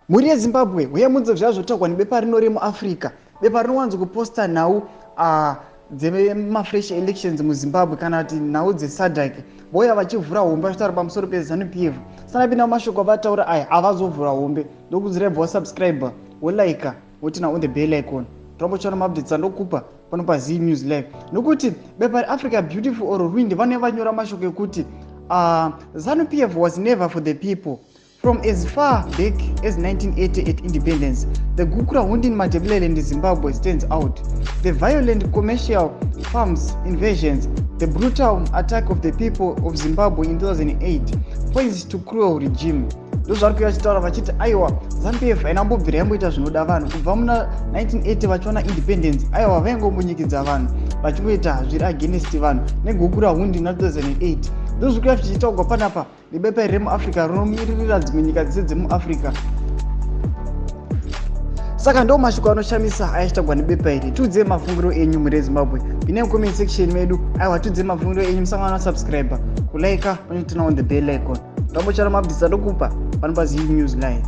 Muri yeZimbabwe uye munzo zvazvotagwa nebepa rino remuAfrica, bepa rinowanzo kuposta nhau dzemafresh elections muZimbabwe kana kuti nhau dzeSADC. Voya vachivhura hombe vachitaura pamusoro peZanu PF. Sanapinda mashoko avataura aya avazovhura hombe. Ndokuzireva wasubscribe, wolike, wotina on the bell icon. Tombochona maupdates andokupa pano paZim News Live. Nokuti bepa reAfrica Beautiful or Ruined vane vanyora mashoko ekuti Zanu PF was never for the people. From as far back as 1988 independence, the Gukura wound in Matabeleland in Zimbabwe stands out. The violent commercial farms invasions, the brutal attack of the people of Zimbabwe in 2008 points to cruel regime. Those are vachitaura vachiti aiwa Zanu PF ainambobvira yamboita zvinoda vanhu kubva muna 1980 vachiona independence aiwa vaingombonyikidza vanhu vachingoita zviri against vanhu negukura hundi na 2008. Ndozvikuya zvichitaurwa panapa nebepa remuAfrica rinomiririra dzimwe nyika dzese dzemuAfrica. Saka ndo mashoko anoshamisa ayachitagwa nebepa iri. Tudze mafungiro enyu muri Zimbabwe. Pine comment section medu aiwa tudze mafungiro enyu, musangana subscribe, kulike, panotina on the bell icon. Tombochara mabvisa ndokupa pano paZim News Live.